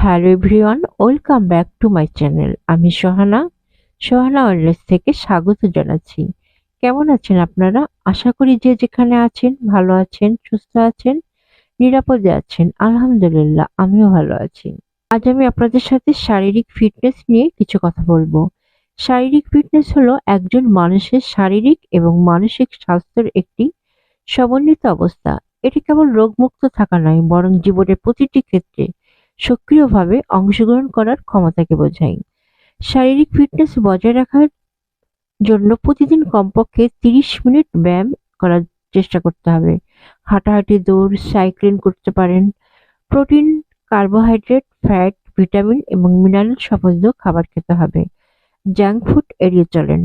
Hello everyone, welcome back to my channel. আমি Sohana wellness থেকে স্বাগত জানাচ্ছি। কেমন আছেন আপনারা? আশা করি যে যেখানে আছেন ভালো আছেন, সুস্থ আছেন, নিরাপদে আছেন। আলহামদুলিল্লাহ, আমিও ভালো আছি। আজ আমি আপনাদের সাথে শারীরিক ফিটনেস নিয়ে কিছু কথা বলবো। শারীরিক ফিটনেস হলো একজন মানুষের শারীরিক এবং মানসিক স্বাস্থ্যের একটি সমন্বিত অবস্থা। এটি কেবল রোগমুক্ত থাকা নয়, বরং জীবনের প্রতিটি ক্ষেত্রে সক্রিয়ভাবে অংশগ্রহণ করার ক্ষমতাকে বোঝায়। শারীরিক ফিটনেস বজায় রাখার জন্য প্রতিদিন কমপক্ষে ৩০ মিনিট ব্যায়াম করার চেষ্টা করতে হবে। হাঁটাহাঁটি, দৌড়, সাইক্লিং করতে পারেন। প্রোটিন, কার্বোহাইড্রেট, ফ্যাট, ভিটামিন এবং মিনারেল সমৃদ্ধ খাবার খেতে হবে। জাঙ্ক ফুড এড়িয়ে চলেন।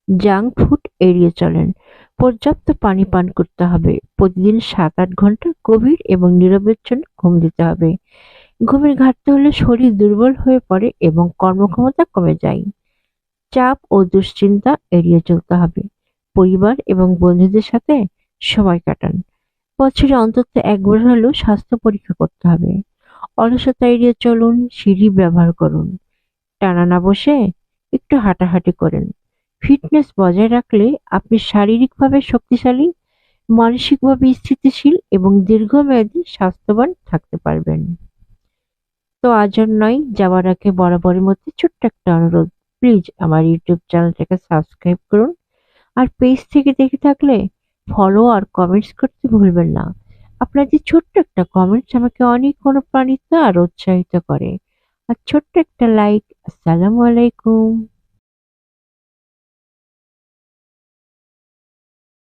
জাঙ্ক ফুড এড়িয়ে চলেন। পর্যাপ্ত পানি পান করতে হবে। প্রতিদিন ৭-৮ ঘন্টা গভীর এবং নিরবচ্ছিন্ন ঘুম দিতে হবে। ঘুমের ঘাটতি হলে শরীর দুর্বল হয়ে পড়ে এবং কর্মক্ষমতা কমে যায়। চাপ ও দুশ্চিন্তা এড়িয়ে চলতে হবে। পরিবার এবং বন্ধুদের সাথে সময় কাটান। বছরে অন্তত একবার হলেও স্বাস্থ্য পরীক্ষা করতে হবে। অলসতা এড়িয়ে চলুন। সিঁড়ি ব্যবহার করুন। টানা না বসে একটু হাঁটাহাঁটি করেন। ফিটনেস বজায় রাখলে আপনি শারীরিকভাবে শক্তিশালী, মানসিকভাবে স্থিতিশীল এবং দীর্ঘমেয়াদী স্বাস্থ্যবান থাকতে পারবেন। তো আজ আর নয়, যাওয়ার আগে বরাবরের মধ্যে ছোট্ট একটা অনুরোধ, প্লিজ আমার ইউটিউব চ্যানেলটাকে সাবস্ক্রাইব করুন। আর পেজ থেকে দেখে থাকলে ফলো আর কমেন্টস করতে ভুলবেন না। আপনাদের ছোট্ট একটা কমেন্টস আমাকে অনেক অনুপ্রাণিত আর উৎসাহিত করে। আর ছোট্ট একটা লাইক। আসসালামু আলাইকুম।